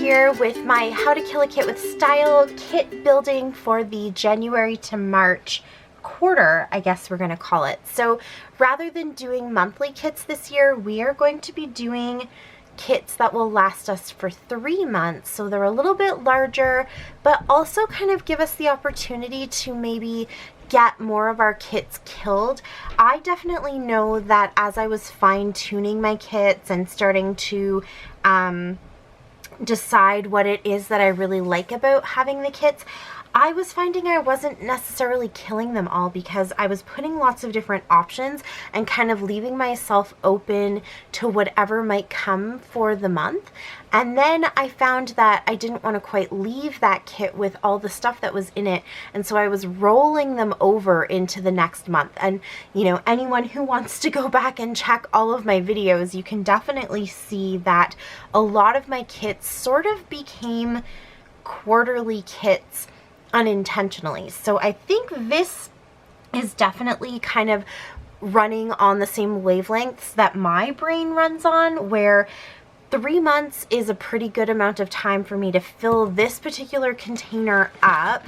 here with my How to Kill a Kit with Style kit building for the January to March quarter, I guess we're going to call it. So rather than doing monthly kits this year, we are going to be doing kits that will last us for 3 months. So they're a little bit larger, but also kind of give us the opportunity to maybe get more of our kits killed. I definitely know that as I was fine-tuning my kits and starting to decide what it is that I really like about having the kits, I was finding I wasn't necessarily killing them all because I was putting lots of different options and kind of leaving myself open to whatever might come for the month. And then I found that I didn't want to quite leave that kit with all the stuff that was in it, and so I was rolling them over into the next month. And you know, anyone who wants to go back and check all of my videos, you can definitely see that a lot of my kits sort of became quarterly kits unintentionally. So I think this is definitely kind of running on the same wavelengths that my brain runs on, where 3 months is a pretty good amount of time for me to fill this particular container up.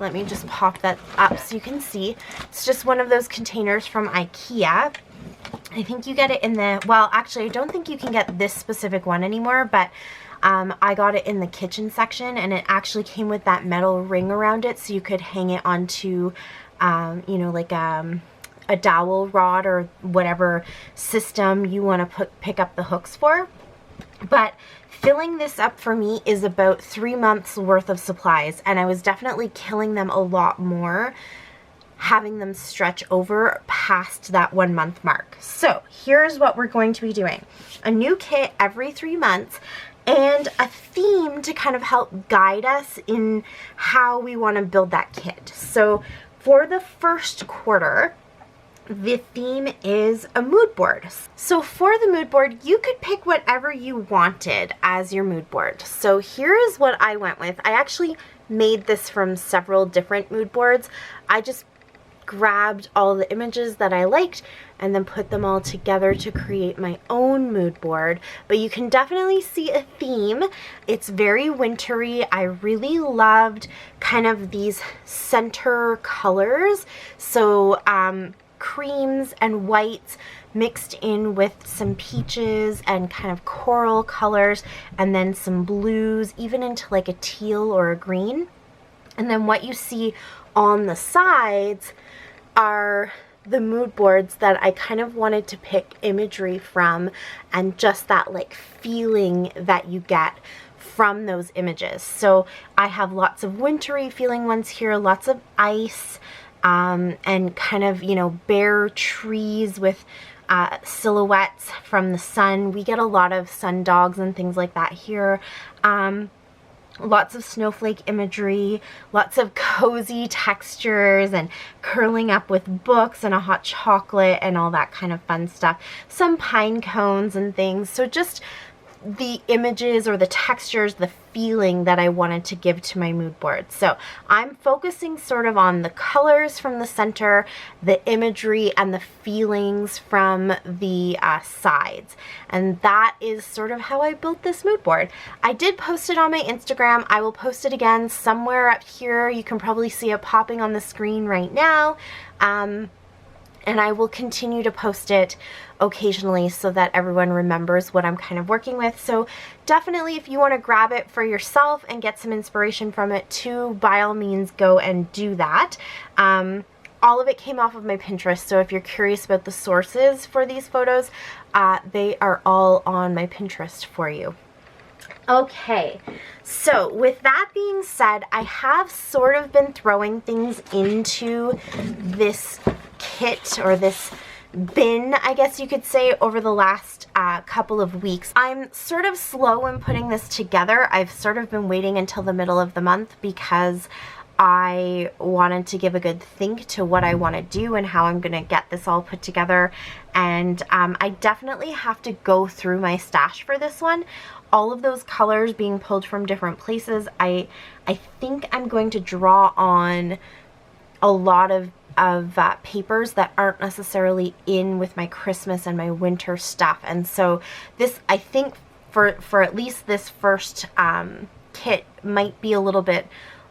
Let me just pop that up so you can see. It's just one of those containers from IKEA. I think you get it in the, well, actually I don't think you can get this specific one anymore, but I got it in the kitchen section, and it actually came with that metal ring around it so you could hang it onto, you know, like a dowel rod or whatever system you want to pick up the hooks for. But filling this up for me is about 3 months worth of supplies, and I was definitely killing them a lot more having them stretch over past that 1 month mark. So here's what we're going to be doing. A new kit every 3 months, and a theme to kind of help guide us in how we want to build that kit. So for the first quarter, the theme is a mood board. So for the mood board, you could pick whatever you wanted as your mood board. So here is what I went with. I actually made this from several different mood boards. I just grabbed all the images that I liked and then put them all together to create my own mood board. But you can definitely see a theme. It's very wintry. I really loved kind of these center colors. So creams and whites mixed in with some peaches and kind of coral colors, and then some blues, even into like a teal or a green. And then what you see on the sides are the mood boards that I kind of wanted to pick imagery from, and just that like feeling that you get from those images. So I have lots of wintry feeling ones here, lots of ice, and kind of, you know, bare trees with silhouettes from the sun. We get a lot of sun dogs and things like that here. Lots of snowflake imagery, lots of cozy textures, and curling up with books and a hot chocolate and all that kind of fun stuff. Some pine cones and things. So just the images or the textures, the feeling that I wanted to give to my mood board. So I'm focusing sort of on the colors from the center, the imagery, and the feelings from the sides. And that is sort of how I built this mood board. I did post it on my Instagram. I will post it again somewhere up here. You can probably see it popping on the screen right now. And I will continue to post it occasionally so that everyone remembers what I'm kind of working with. So definitely, if you want to grab it for yourself and get some inspiration from it too, by all means go and do that. All of it came off of my Pinterest, so if you're curious about the sources for these photos, they are all on my Pinterest for you. Okay, so with that being said, I have sort of been throwing things into this kit, or this bin, I guess you could say, over the last couple of weeks. I'm sort of slow in putting this together. I've sort of been waiting until the middle of the month because I wanted to give a good think to what I want to do and how I'm going to get this all put together. And I definitely have to go through my stash for this one. All of those colors being pulled from different places. I think I'm going to draw on a lot of papers that aren't necessarily in with my Christmas and my winter stuff. And so this, I think, for at least this first kit might be a little bit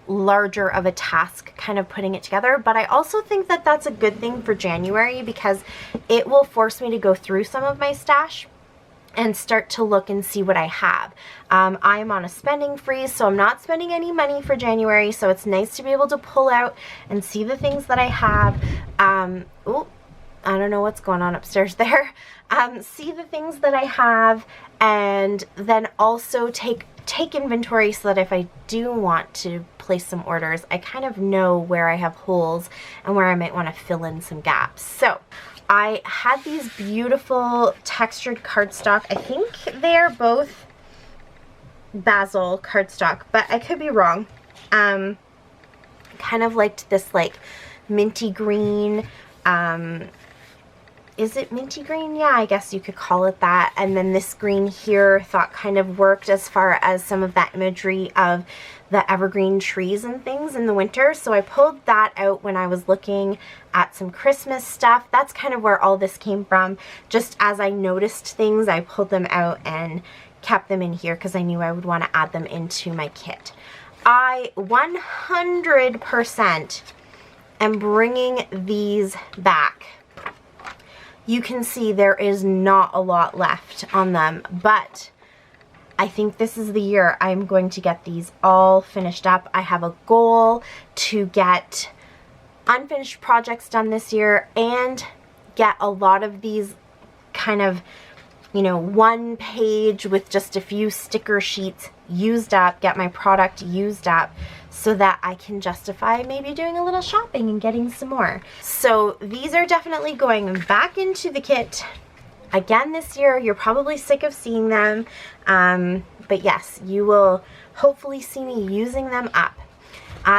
larger of a task kind of putting it together, but I also think that that's a good thing for January because it will force me to go through some of my stash and start to look and see what I have. I'm on a spending freeze, so I'm not spending any money for January, so it's nice to be able to pull out and see the things that I have. Oh, I don't know what's going on upstairs there. See the things that I have, and then also take inventory so that if I do want to place some orders, I kind of know where I have holes and where I might want to fill in some gaps. So I had these beautiful textured cardstock. I think they're both basil cardstock, but I could be wrong. Kind of liked this like minty green. Is it minty green? Yeah, I guess you could call it that. And then this green here thought kind of worked as far as some of that imagery of the evergreen trees and things in the winter. So I pulled that out when I was looking at some Christmas stuff. That's kind of where all this came from. Just as I noticed things, I pulled them out and kept them in here because I knew I would want to add them into my kit. I 100% am bringing these back. You can see there is not a lot left on them, but I think this is the year I'm going to get these all finished up. I have a goal to get unfinished projects done this year and get a lot of these kind of, you know, one page with just a few sticker sheets used up, get my product used up so that I can justify maybe doing a little shopping and getting some more. So these are definitely going back into the kit again this year. You're probably sick of seeing them, but yes, you will hopefully see me using them up.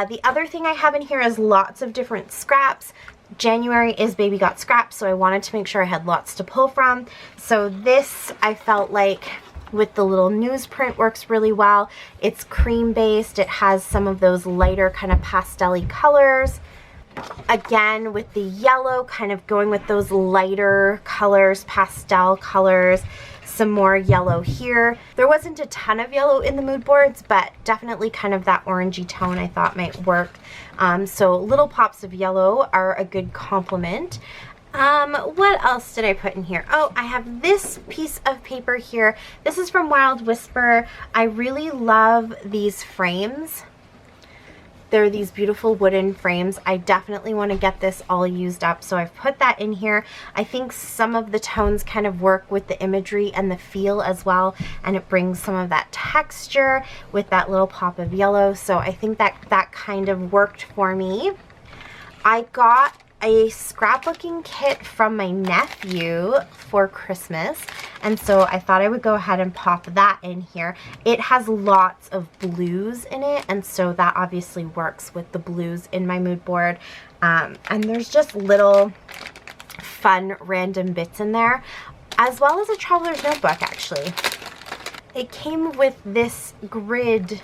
The other thing I have in here is lots of different scraps. January is Baby Got Scraps, so I wanted to make sure I had lots to pull from. So this, I felt like with the little newsprint works really well. It's cream based. It has some of those lighter kind of pastel-y colors. Again, with the yellow, kind of going with those lighter colors, pastel colors. Some more yellow here. There wasn't a ton of yellow in the mood boards, but definitely kind of that orangey tone I thought might work. So little pops of yellow are a good complement. What else did I put in here? Oh, I have this piece of paper here. This is from Wild Whisper. I really love these frames. They're these beautiful wooden frames. I definitely want to get this all used up, so I've put that in here. I think some of the tones kind of work with the imagery and the feel as well, and it brings some of that texture with that little pop of yellow, so I think that kind of worked for me. I got a scrapbooking kit from my nephew for Christmas, and so I thought I would go ahead and pop that in here. It has lots of blues in it, and so that obviously works with the blues in my mood board. And there's just little fun random bits in there, as well as a traveler's notebook actually. It came with this grid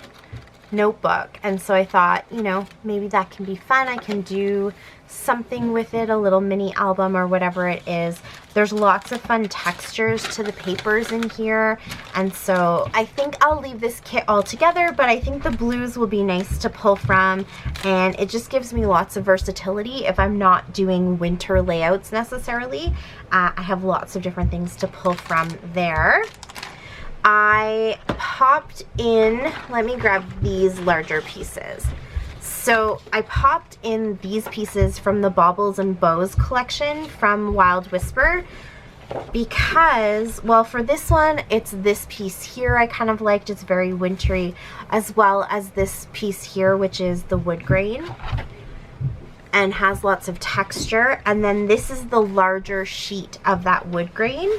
notebook, and so I thought, you know, maybe that can be fun. I can do something with it, a little mini album or whatever it is. There's lots of fun textures to the papers in here, and so I think I'll leave this kit all together, but I think the blues will be nice to pull from, and it just gives me lots of versatility if I'm not doing winter layouts necessarily. I have lots of different things to pull from there. I popped in, let me grab these larger pieces. So I popped in these pieces from the Baubles and Bows collection from Wild Whisper because, well, for this one, it's this piece here I kind of liked. It's very wintry, as well as this piece here, which is the wood grain and has lots of texture. And then this is the larger sheet of that wood grain.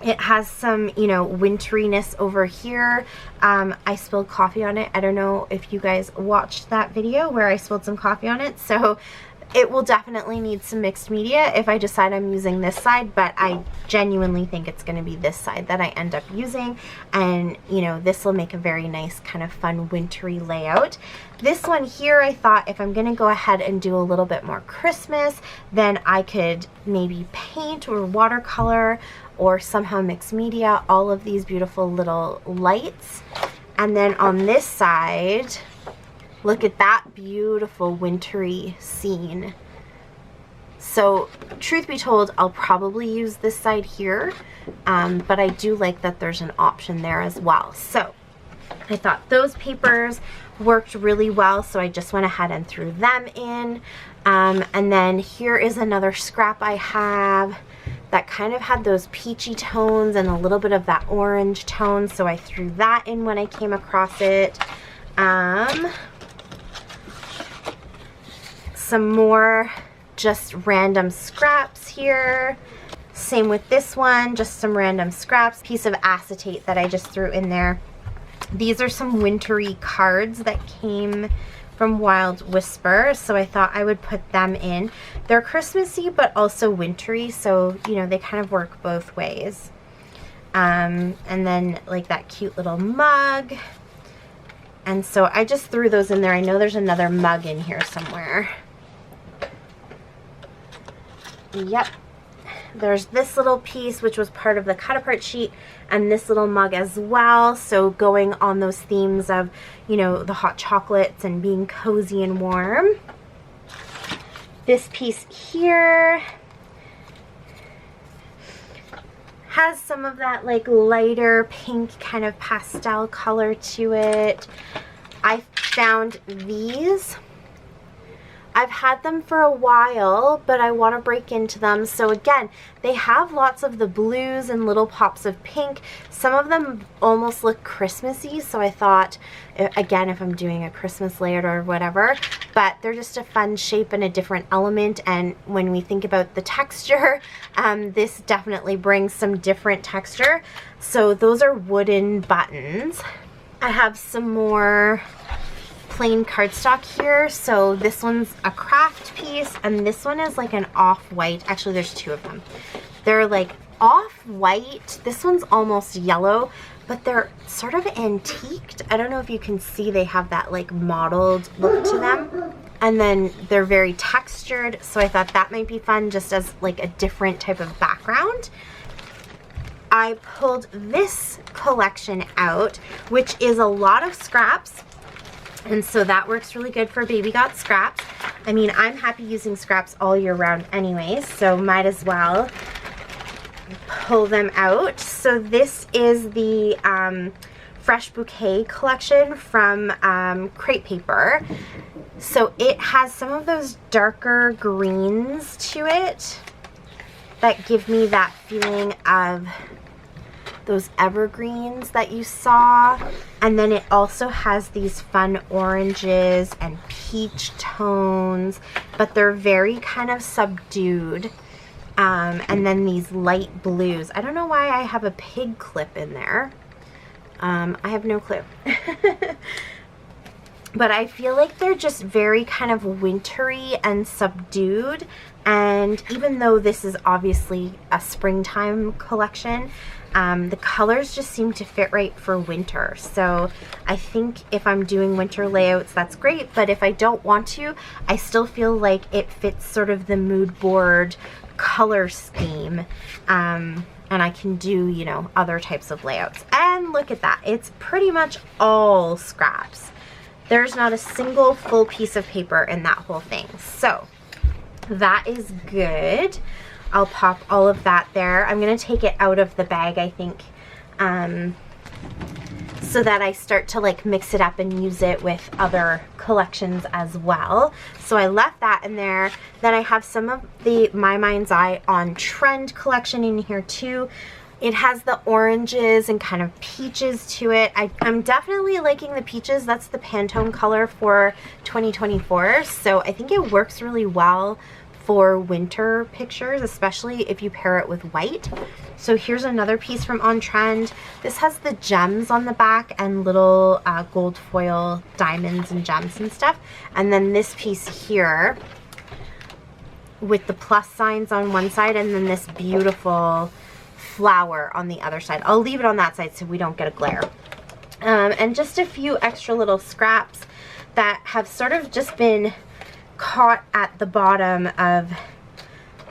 It has some, you know, winteriness over here. I spilled coffee on it. I don't know if you guys watched that video where I spilled some coffee on it. So it will definitely need some mixed media if I decide I'm using this side, but I genuinely think it's going to be this side that I end up using. And, you know, this will make a very nice kind of fun wintry layout. This one here, I thought if I'm going to go ahead and do a little bit more Christmas, then I could maybe paint or watercolor or somehow mixed media, all of these beautiful little lights. And then on this side, look at that beautiful wintry scene. So truth be told, I'll probably use this side here, but I do like that there's an option there as well. So I thought those papers worked really well, so I just went ahead and threw them in. And then here is another scrap I have that kind of had those peachy tones and a little bit of that orange tone, so I threw that in when I came across it. Some more just random scraps here. Same with this one, just some random scraps. Piece of acetate that I just threw in there. These are some wintry cards that came from Wild Whisper, so I thought I would put them in. They're Christmassy but also wintry, so you know, they kind of work both ways. And then like that cute little mug. And so I just threw those in there. I know there's another mug in here somewhere. Yep. There's this little piece which was part of the cut apart sheet, and this little mug as well, so going on those themes of, you know, the hot chocolates and being cozy and warm. This piece here has some of that like lighter pink kind of pastel color to it. I found these. I've had them for a while, but I want to break into them. So again, they have lots of the blues and little pops of pink. Some of them almost look Christmassy, so I thought, again, if I'm doing a Christmas layout or whatever, but they're just a fun shape and a different element. And when we think about the texture, this definitely brings some different texture. So those are wooden buttons. I have some more plain cardstock here. So this one's a craft piece, and this one is like an off-white. Actually, there's two of them. They're like off-white. This one's almost yellow, but they're sort of antiqued. I don't know if you can see, they have that like mottled look to them. And then they're very textured, so I thought that might be fun just as like a different type of background. I pulled this collection out, which is a lot of scraps. And so that works really good for Baby Got Scraps. I mean, I'm happy using scraps all year round anyways, so might as well pull them out. So this is the Fresh Bouquet collection from Crepe Paper. So it has some of those darker greens to it that give me that feeling of those evergreens that you saw. And then it also has these fun oranges and peach tones, but they're very kind of subdued. And then these light blues. I don't know why I have a pig clip in there. I have no clue. But I feel like they're just very kind of wintry and subdued. And even though this is obviously a springtime collection, the colors just seem to fit right for winter. So I think if I'm doing winter layouts, that's great. But if I don't want to, I still feel like it fits sort of the mood board color scheme. And I can do, you know, other types of layouts. And look at that. It's pretty much all scraps. There's not a single full piece of paper in that whole thing. So that is good. I'll pop all of that there. I'm going to take it out of the bag, I think, so that I start to like mix it up and use it with other collections as well. So I left that in there. Then I have some of the My Mind's Eye on Trend collection in here too. It has the oranges and kind of peaches to it. I'm definitely liking the peaches. That's the Pantone color for 2024. So I think it works really well for winter pictures, especially if you pair it with white. So here's another piece from On Trend. This has the gems on the back and little gold foil diamonds and gems and stuff. And then this piece here with the plus signs on one side, and then this beautiful flower on the other side. I'll leave it on that side so we don't get a glare. And just a few extra little scraps that have sort of just been caught at the bottom of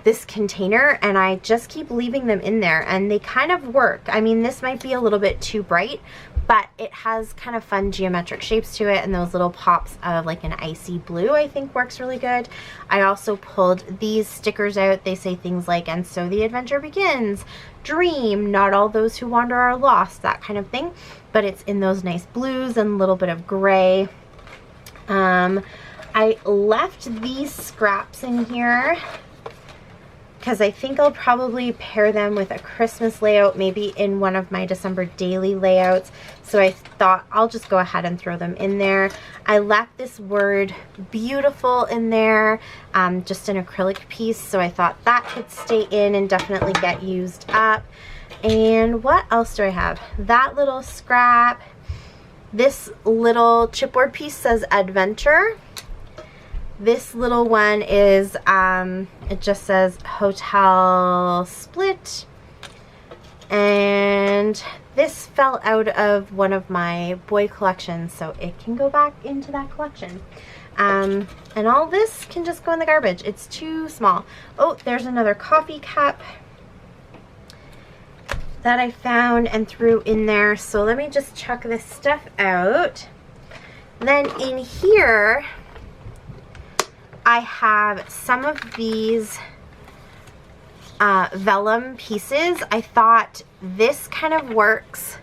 this container, and I just keep leaving them in there, and they kind of work. I mean, this might be a little bit too bright, but it has kind of fun geometric shapes to it, and those little pops of like an icy blue I think works really good. I also pulled these stickers out. They say things like, "And so the adventure begins, dream, not all those who wander are lost," that kind of thing, but it's in those nice blues and a little bit of gray. I left these scraps in here because I think I'll probably pair them with a Christmas layout, maybe in one of my December daily layouts. So I thought I'll just go ahead and throw them in there. I left this word beautiful in there, just an acrylic piece. So I thought that could stay in and definitely get used up. And what else do I have? That little scrap. This little chipboard piece says adventure. This little one is, it just says hotel split. And this fell out of one of my boy collections, so it can go back into that collection. And all this can just go in the garbage. It's too small. Oh, there's another coffee cup that I found and threw in there. So let me just chuck this stuff out. Then in here, I have some of these vellum pieces. I thought this kind of works.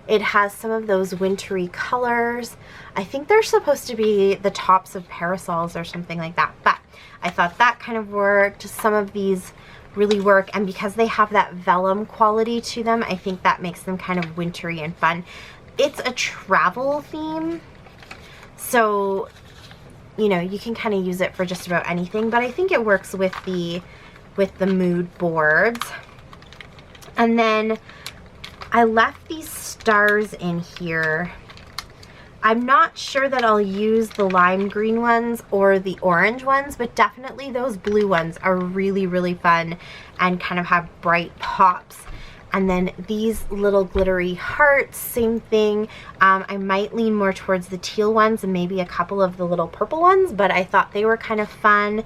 It has some of those wintry colors. I think they're supposed to be the tops of parasols or something like that, but I thought that kind of worked. Some of these really work, and because they have that vellum quality to them, I think that makes them kind of wintry and fun. It's a travel theme, so you know, you can kind of use it for just about anything, but I think it works with the mood boards. And then I left these stars in here. I'm not sure that I'll use the lime green ones or the orange ones, but definitely those blue ones are really, really fun and kind of have bright pops. And then these little glittery hearts, same thing. I might lean more towards the teal ones and maybe a couple of the little purple ones, but I thought they were kind of fun.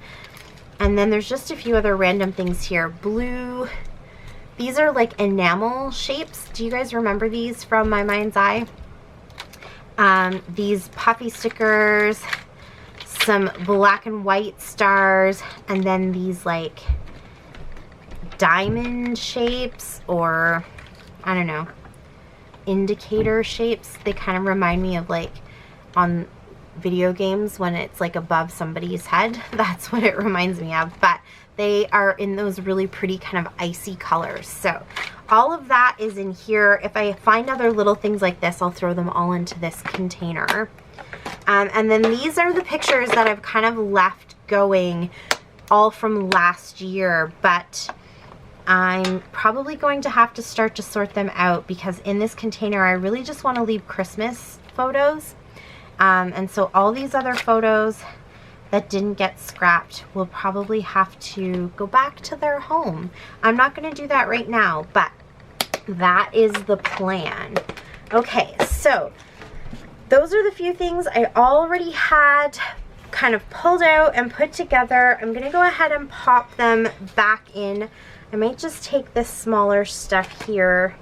And then there's just a few other random things here. Blue. These are like enamel shapes. Do you guys remember these from my mind's eye? These puffy stickers, some black and white stars, and then these like diamond shapes, or I don't know, indicator shapes. They kind of remind me of like on video games when it's like above somebody's head. That's what it reminds me of, but they are in those really pretty kind of icy colors. So all of that is in here. If I find other little things like this, I'll throw them all into this container. And then these are the pictures that I've kind of left going, all from last year, but I'm probably going to have to start to sort them out, because in this container I really just want to leave Christmas photos. And so all these other photos that didn't get scrapped will probably have to go back to their home. I'm not going to do that right now, but that is the plan. Okay, so those are the few things I already had kind of pulled out and put together. I'm going to go ahead and pop them back in. I might just take this smaller stuff here,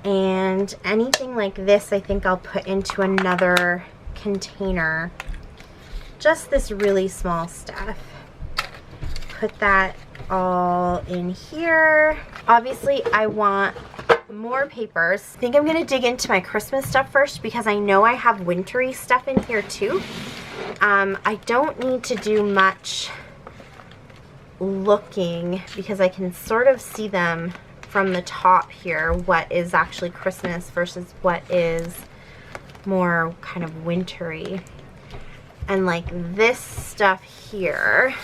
and anything like this I think I'll put into another container. Just this really small stuff. Put that all in here. Obviously I want more papers. I think I'm gonna dig into my Christmas stuff first, because I know I have wintry stuff in here too. I don't need to do much looking, because I can sort of see them from the top here, what is actually Christmas versus what is more kind of wintry. And like this stuff here,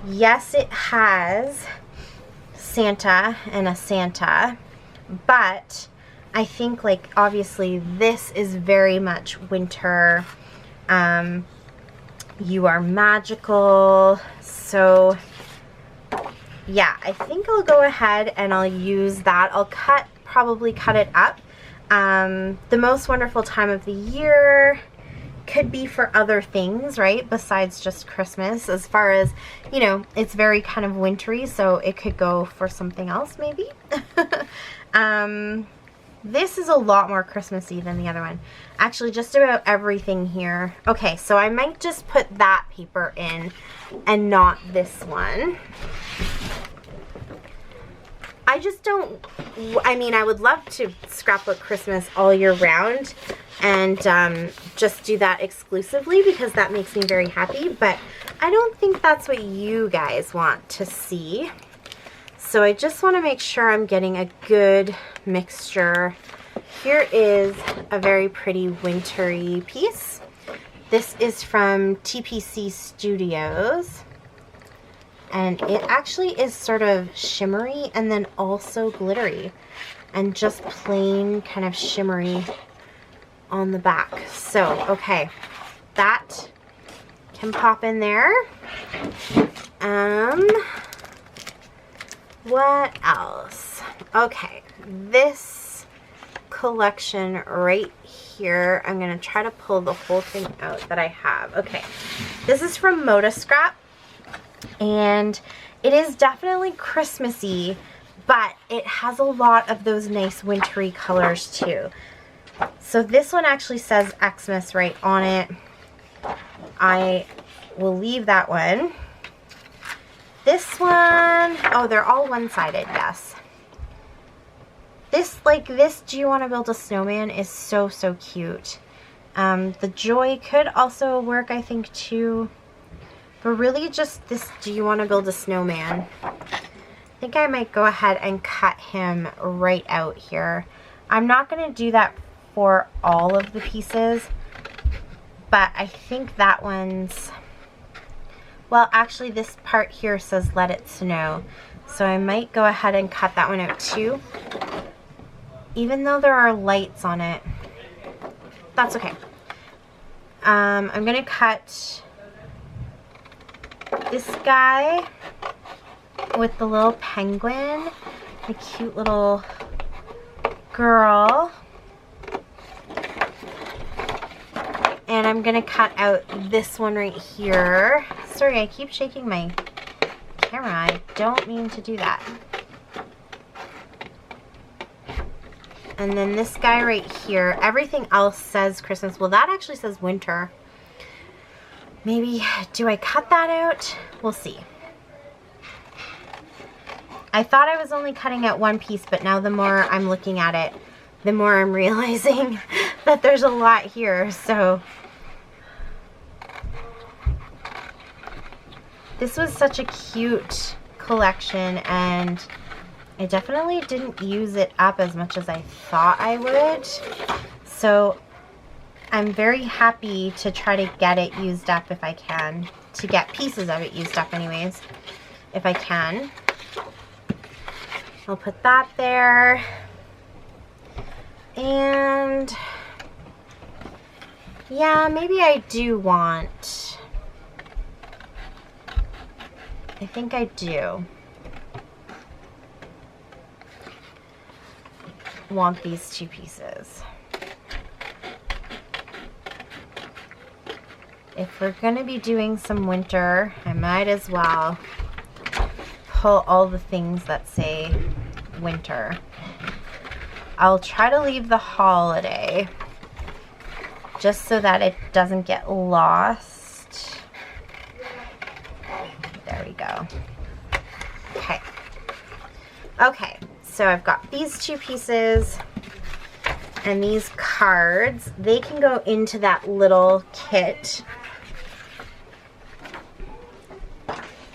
yes, it has Santa and a Santa, but I think like obviously this is very much winter. You are magical. So yeah, I think I'll go ahead and I'll use that. I'll probably cut it up. The most wonderful time of the year, could be for other things, right, besides just Christmas. As far as, you know, it's very kind of wintry, so it could go for something else maybe. This is a lot more Christmassy than the other one. Actually, just about everything here. Okay, so I might just put that paper in and not this one. I just don't, I mean, I would love to scrapbook Christmas all year round and just do that exclusively because that makes me very happy, but I don't think that's what you guys want to see. So I just want to make sure I'm getting a good mixture. Here is a very pretty wintry piece. This is from TPC Studios. And it actually is sort of shimmery and then also glittery. And just plain kind of shimmery on the back. So, okay. That can pop in there. What else? Okay, this collection right here, I'm going to try to pull the whole thing out that I have. Okay, this is from Moda Scrap, and it is definitely Christmassy, but it has a lot of those nice wintry colors too. So this one actually says Xmas right on it. I will leave that one. This one, oh, they're all one-sided, yes. This, like this, Do You Want to Build a Snowman is so, so cute. The Joy could also work, I think, too. But really just this Do You Want to Build a Snowman. I think I might go ahead and cut him right out here. I'm not going to do that for all of the pieces, but I think that one's... Well, actually, this part here says Let It Snow, so I might go ahead and cut that one out too. Even though there are lights on it, that's okay. I'm going to cut this guy with the little penguin, the cute little girl. And I'm going to cut out this one right here. Sorry, I keep shaking my camera. I don't mean to do that. And then this guy right here. Everything else says Christmas. Well, that actually says winter. Maybe, do I cut that out? We'll see. I thought I was only cutting out one piece, but now the more I'm looking at it, the more I'm realizing that there's a lot here. So this was such a cute collection, and I definitely didn't use it up as much as I thought I would. So I'm very happy to try to get it used up if I can, to get pieces of it used up anyways, if I can. I'll put that there. And yeah, maybe I do want, I think I do want these two pieces. If we're going to be doing some winter, I might as well pull all the things that say winter. I'll try to leave the holiday just so that it doesn't get lost. There we go. Okay. Okay, so I've got these two pieces and these cards. They can go into that little kit.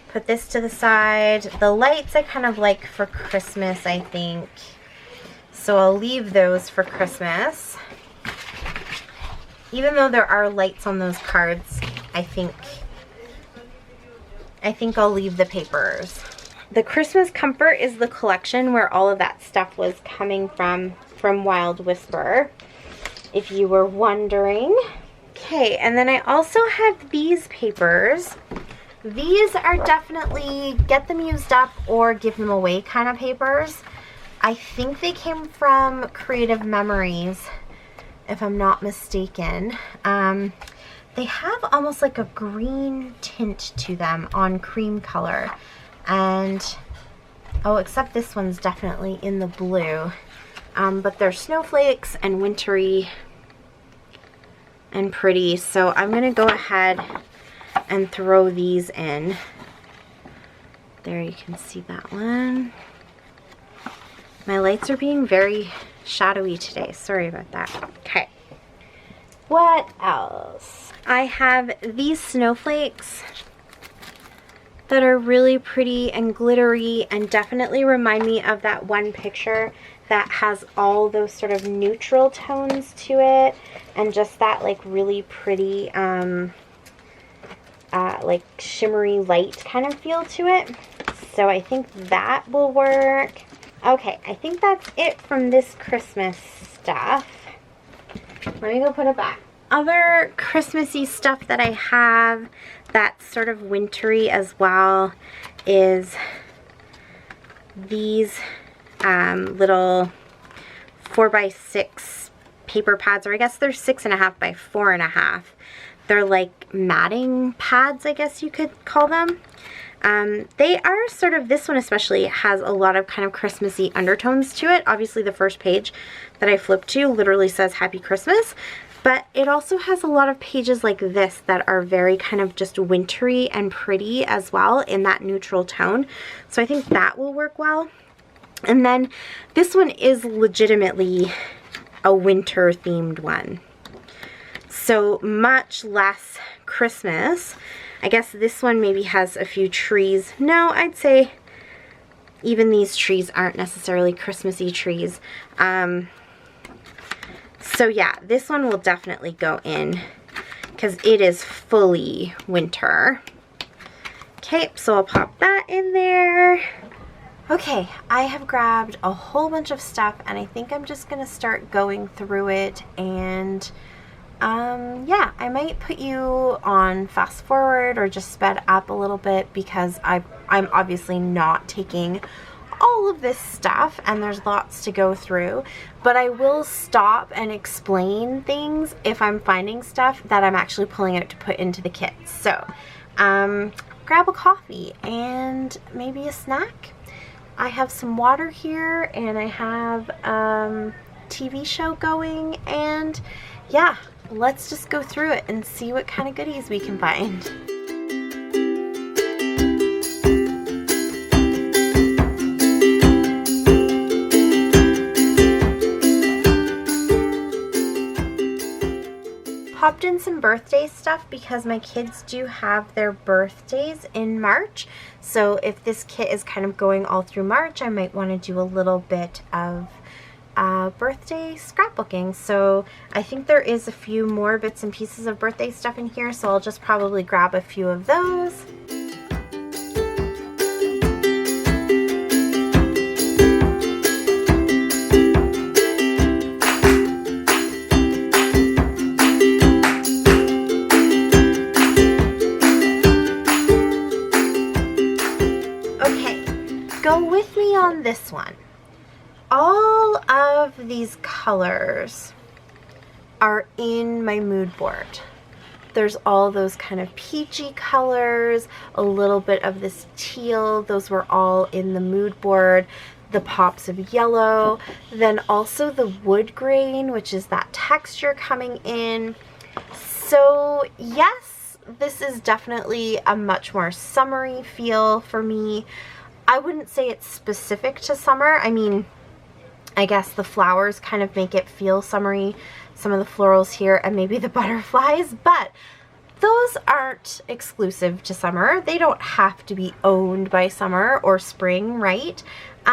Put this to the side. The lights I kind of like for Christmas, I think. So I'll leave those for Christmas. Even though there are lights on those cards, I think I'll leave the papers. The Christmas Comfort is the collection where all of that stuff was coming from Wild Whisper, if you were wondering. Okay, and then I also have these papers. These are definitely get them used up or give them away kind of papers. I think they came from Creative Memories, if I'm not mistaken. they have almost like a green tint to them on cream color. And, oh, except this one's definitely in the blue. But they're snowflakes and wintry and pretty. So I'm going to go ahead and throw these in. There, you can see that one. My lights are being very shadowy today. Sorry about that. Okay. What else? I have these snowflakes that are really pretty and glittery and definitely remind me of that one picture that has all those sort of neutral tones to it and just that like really pretty like shimmery light kind of feel to it. So I think that will work. Okay, I think that's it from this Christmas stuff. Let me go put it back. Other Christmassy stuff that I have that's sort of wintry as well is these little 4x6 paper pads, or I guess they're 6.5 by 4.5. They're like matting pads, I guess you could call them. They are sort of, this one especially has a lot of kind of Christmassy undertones to it. Obviously the first page that I flipped to literally says Happy Christmas, but it also has a lot of pages like this that are very kind of just wintry and pretty as well in that neutral tone. So I think that will work well. And then this one is legitimately a winter themed one. So much less Christmas. I guess this one maybe has a few trees. No, I'd say even these trees aren't necessarily Christmassy trees. So yeah, this one will definitely go in because it is fully winter. Okay, so I'll pop that in there. Okay, I have grabbed a whole bunch of stuff and I think I'm just gonna start going through it, and yeah, I might put you on fast forward or just sped up a little bit because I'm obviously not taking all of this stuff and there's lots to go through, but I will stop and explain things if I'm finding stuff that I'm actually pulling out to put into the kit. So grab a coffee and maybe a snack. I have some water here and I have TV show going, and yeah, let's just go through it and see what kind of goodies we can find. Popped in some birthday stuff because my kids do have their birthdays in March. So if this kit is kind of going all through March, I might want to do a little bit of birthday scrapbooking. So I think there is a few more bits and pieces of birthday stuff in here, so I'll just probably grab a few of those. Go with me on this one. All of these colors are in my mood board. There's all those kind of peachy colors, a little bit of this teal, those were all in the mood board, the pops of yellow, then also the wood grain, which is that texture coming in. So yes, this is definitely a much more summery feel for me. I wouldn't say it's specific to summer. I mean, I guess the flowers kind of make it feel summery, some of the florals here and maybe the butterflies, but those aren't exclusive to summer. They don't have to be owned by summer or spring, right? So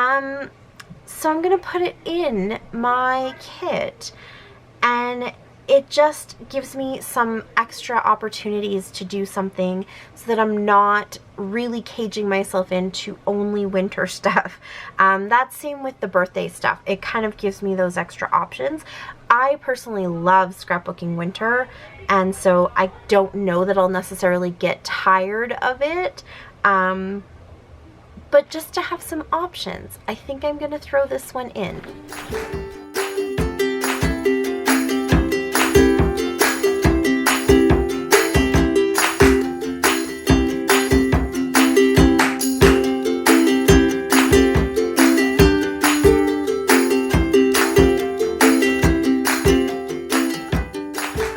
I'm gonna put it in my kit, and it just gives me some extra opportunities to do something so that I'm not really caging myself into only winter stuff. That's same with the birthday stuff. It kind of gives me those extra options. I personally love scrapbooking winter, and so I don't know that I'll necessarily get tired of it. But just to have some options, I think I'm gonna throw this one in.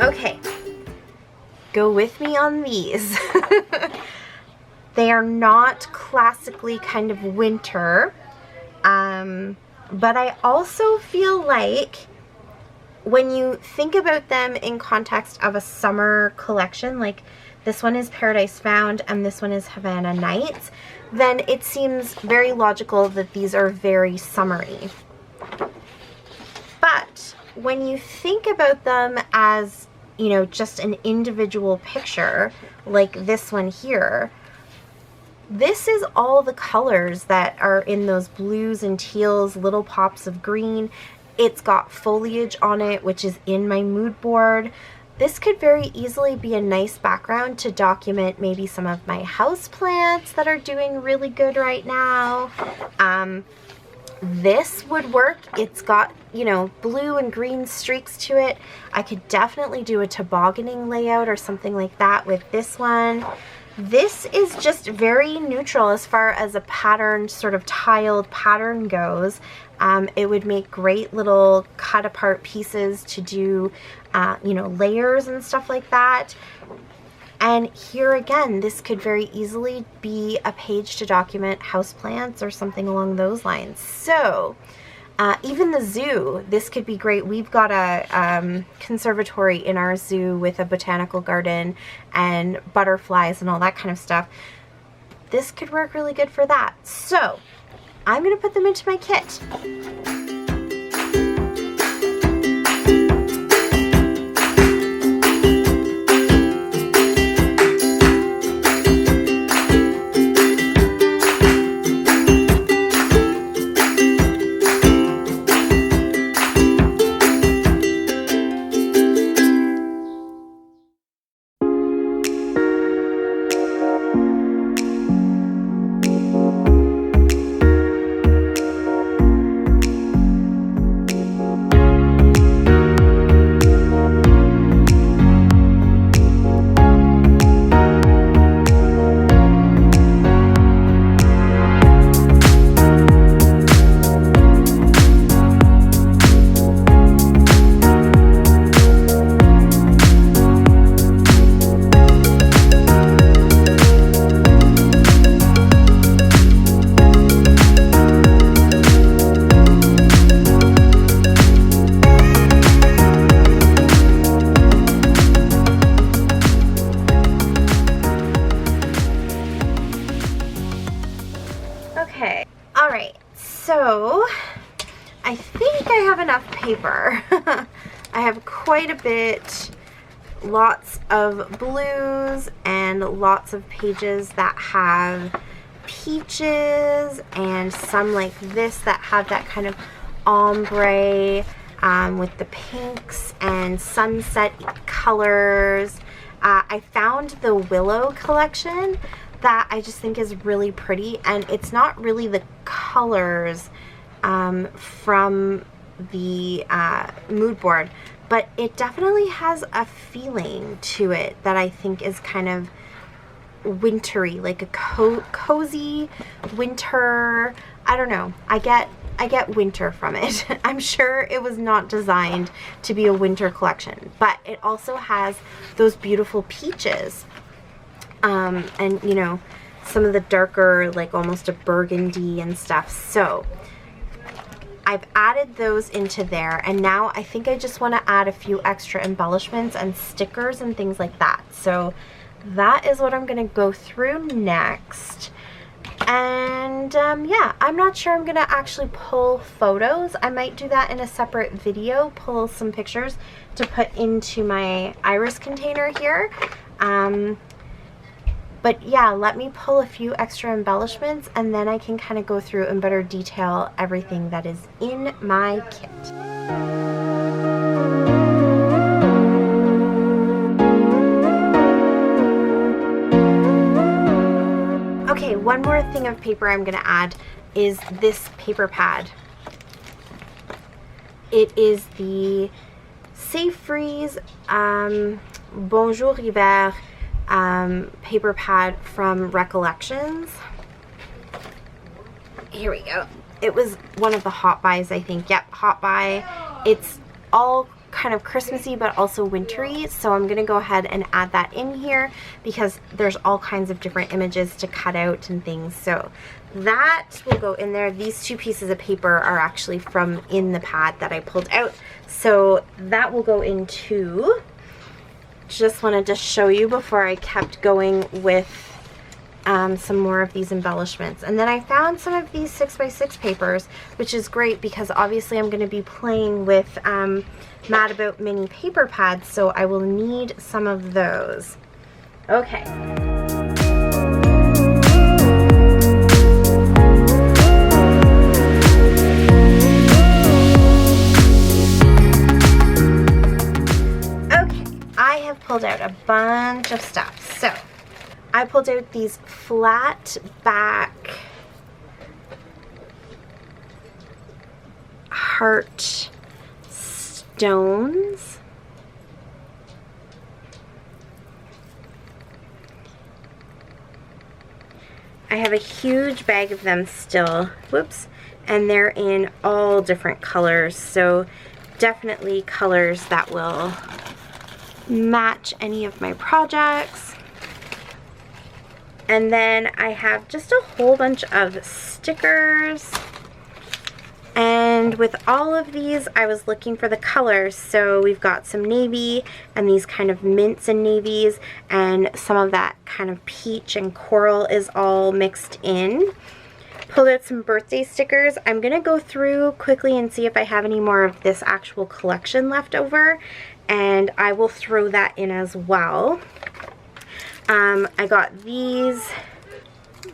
Okay, go with me on these. They are not classically kind of winter, but I also feel like when you think about them in context of a summer collection, like this one is Paradise Found and this one is Havana Nights, then it seems very logical that these are very summery. But when you think about them as, you know, just an individual picture, like this one here, this is all the colors that are in those blues and teals, little pops of green. It's got foliage on it, which is in my mood board. This could very easily be a nice background to document maybe some of my house plants that are doing really good right now. This would work. It's got, you know, blue and green streaks to it. I could definitely do a tobogganing layout or something like that with this one. This is just very neutral as far as a pattern, sort of tiled pattern goes. It would make great little cut apart pieces to do, you know, layers and stuff like that. And here again, this could very easily be a page to document houseplants or something along those lines. So even the zoo, this could be great. We've got a conservatory in our zoo with a botanical garden and butterflies and all that kind of stuff. This could work really good for that. So I'm going to put them into my kit. Okay, all right, so I think I have enough paper. I have quite a bit, lots of blues and lots of pages that have peaches and some like this that have that kind of ombre with the pinks and sunset colors. I found the Willow collection that I just think is really pretty, and it's not really the colors from the mood board, but it definitely has a feeling to it that I think is kind of wintry, like a cozy winter. I don't know, I get winter from it. I'm sure it was not designed to be a winter collection, but it also has those beautiful peaches. And you know, some of the darker, like almost a burgundy and stuff. So I've added those into there, and now I think I just want to add a few extra embellishments and stickers and things like that. So that is what I'm going to go through next. And yeah, I'm not sure I'm going to actually pull photos. I might do that in a separate video, pull some pictures to put into my iris container here. But yeah, let me pull a few extra embellishments, and then I can kind of go through in better detail everything that is in my kit. Okay, one more thing of paper I'm going to add is this paper pad. It is the Safe Freeze Bonjour Hiver paper pad from Recollections. Here we go. It was one of the Hot Buys, I think. Yep, Hot Buy. It's all kind of Christmassy but also wintry, so I'm going to go ahead and add that in here because there's all kinds of different images to cut out and things. So that will go in there. These two pieces of paper are actually from in the pad that I pulled out, so that will go in too. Just wanted to show you before I kept going with some more of these embellishments. And then I found some of these 6x6 papers, which is great because obviously I'm going to be playing with Mad About mini paper pads, so I will need some of those. Okay. Okay, I have pulled out a bunch of stuff. So I pulled out these flat back heart stones. I have a huge bag of them still, whoops, and they're in all different colors, so definitely colors that will match any of my projects. And then I have just a whole bunch of stickers. And with all of these, I was looking for the colors. So we've got some navy and these kind of mints and navies, and some of that kind of peach and coral is all mixed in. Pulled out some birthday stickers. I'm going to go through quickly and see if I have any more of this actual collection left over, and I will throw that in as well. I got these.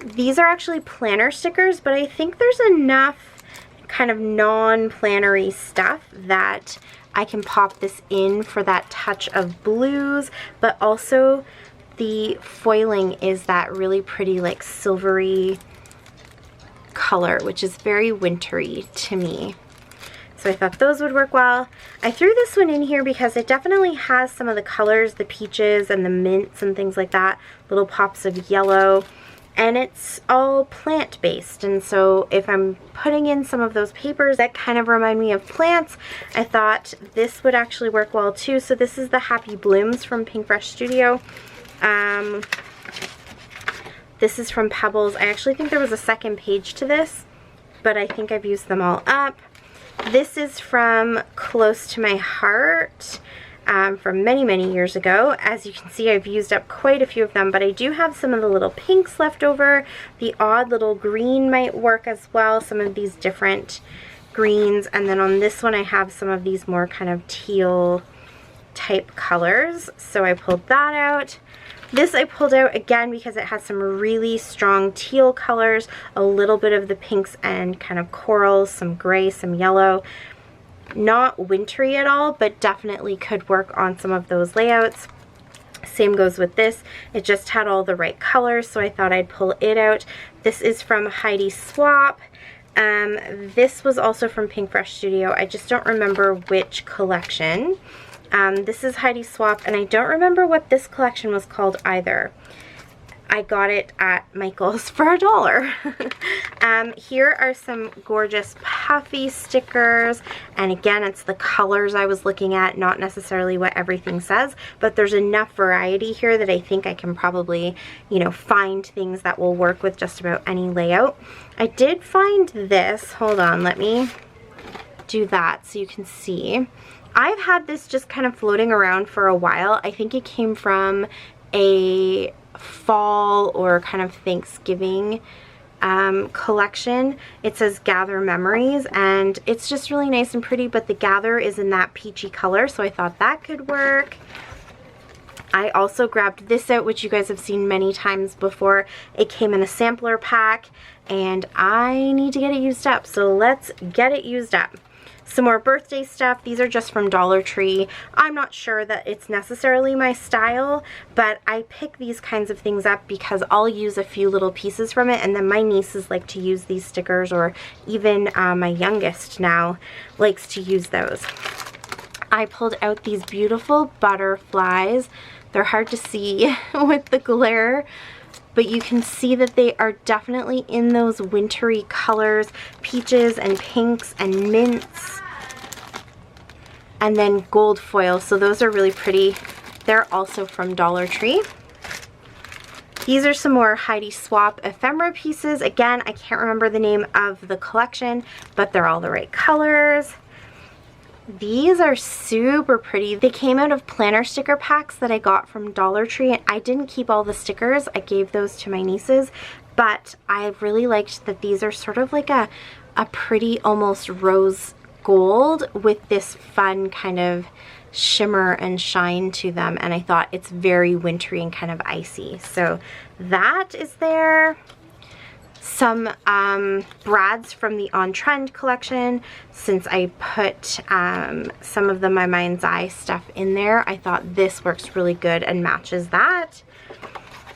These are actually planner stickers, but I think there's enough kind of non-plannery stuff that I can pop this in for that touch of blues, but also the foiling is that really pretty like silvery color, which is very wintry to me. So I thought those would work well. I threw this one in here because it definitely has some of the colors, the peaches and the mints and things like that, little pops of yellow, and it's all plant-based. And so if I'm putting in some of those papers that kind of remind me of plants, I thought this would actually work well too. So this is the Happy Blooms from Pink Fresh Studio. This is from Pebbles. I actually think there was a second page to this, but I think I've used them all up. This is from Close to My Heart, from many, many years ago. As you can see, I've used up quite a few of them, but I do have some of the little pinks left over. The odd little green might work as well, some of these different greens. And then on this one, I have some of these more kind of teal type colors. So I pulled that out. This I pulled out again because it has some really strong teal colors, a little bit of the pinks and kind of corals, some gray, some yellow. Not wintry at all, but definitely could work on some of those layouts. Same goes with this. It just had all the right colors, so I thought I'd pull it out. This is from Heidi Swap. This was also from Pink Fresh Studio. I just don't remember which collection. This is Heidi Swap, and I don't remember what this collection was called either. I got it at Michael's for $1. Here are some gorgeous puffy stickers, and again, it's the colors I was looking at, not necessarily what everything says, but there's enough variety here that I think I can probably, you know, find things that will work with just about any layout. I did find this. Hold on, let me do that so you can see. I've had this just kind of floating around for a while. I think it came from a fall or kind of Thanksgiving collection. It says Gather Memories, and it's just really nice and pretty, but the gather is in that peachy color, so I thought that could work. I also grabbed this out, which you guys have seen many times before. It came in a sampler pack, and I need to get it used up, so let's get it used up. Some more birthday stuff. These are just from Dollar Tree. I'm not sure that it's necessarily my style, but I pick these kinds of things up because I'll use a few little pieces from it, and then my nieces like to use these stickers, or even my youngest now likes to use those. I pulled out these beautiful butterflies. They're hard to see with the glare, but you can see that they are definitely in those wintry colors, peaches and pinks and mints. and then gold foil. So those are really pretty. They're also from Dollar Tree. These are some more Heidi Swap ephemera pieces. Again, I can't remember the name of the collection, but they're all the right colors. These are super pretty. They came out of planner sticker packs that I got from Dollar Tree, and I didn't keep all the stickers. I gave those to my nieces, but I really liked that these are sort of like a pretty almost rose gold with this fun kind of shimmer and shine to them, and I thought it's very wintry and kind of icy. So that is there. Some brads from the On Trend collection. Since I put some of the My Mind's Eye stuff in there, I thought this works really good and matches that.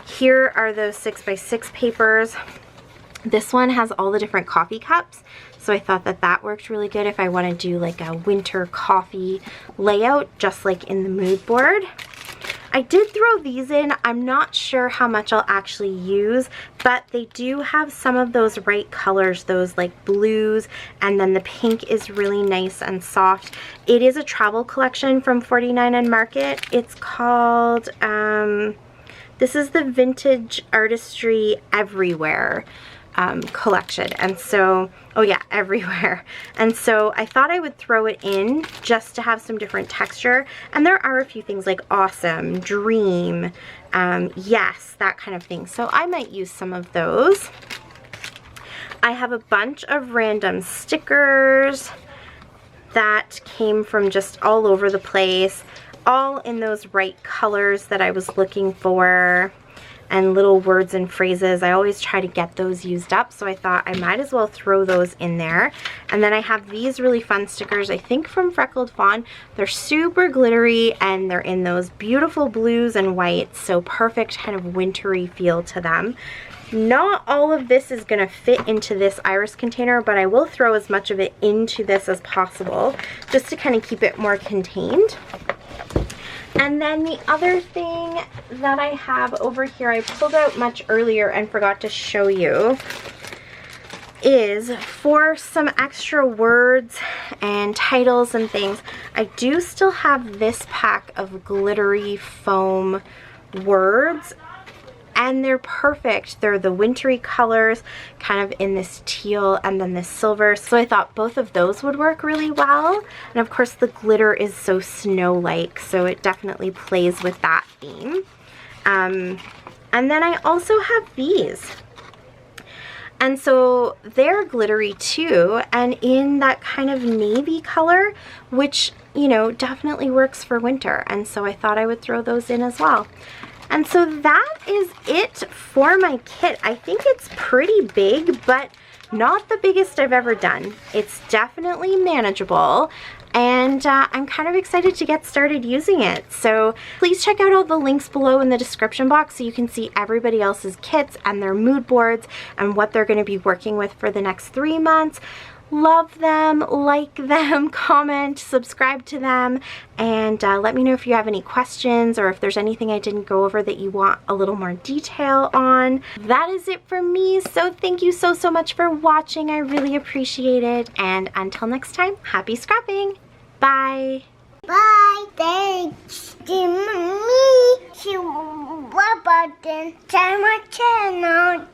Here are those 6x6 papers. This one has all the different coffee cups, so I thought that that worked really good if I want to do like a winter coffee layout, just like in the mood board. I did throw these in. I'm not sure how much I'll actually use, but they do have some of those right colors, those like blues, and then the pink is really nice and soft. It is a travel collection from 49 and Market. It's called, this is the Vintage Artistry Everywhere collection, and so, oh yeah, everywhere. And so I thought I would throw it in just to have some different texture, and there are a few things like awesome, dream, yes, that kind of thing, so I might use some of those. I have a bunch of random stickers that came from just all over the place, all in those right colors that I was looking for, and little words and phrases. I always try to get those used up, so I thought I might as well throw those in there. And then I have these really fun stickers, I think from Freckled Fawn. They're super glittery, and they're in those beautiful blues and whites, so perfect kind of wintry feel to them. Not all of this is going to fit into this iris container, but I will throw as much of it into this as possible, just to kind of keep it more contained. And then the other thing that I have over here, I pulled out much earlier and forgot to show you, is for some extra words and titles and things. I do still have this pack of glittery foam words, and they're perfect. They're the wintry colors, kind of in this teal and then this silver. So I thought both of those would work really well. And of course the glitter is so snow-like, so it definitely plays with that theme. And then I also have these. And so they're glittery too, and in that kind of navy color, which, you know, definitely works for winter. And so I thought I would throw those in as well. And so that is it for my kit. I think it's pretty big, but not the biggest I've ever done. It's definitely manageable, and I'm kind of excited to get started using it. So please check out all the links below in the description box so you can see everybody else's kits and their mood boards and what they're going to be working with for the next 3 months. Love them, like them, comment, subscribe to them, and let me know if you have any questions or if there's anything I didn't go over that you want a little more detail on. That is it for me, so thank you so much for watching. I really appreciate it, and until next time, happy scrapping. Bye. Bye. Thanks to me. To my channel.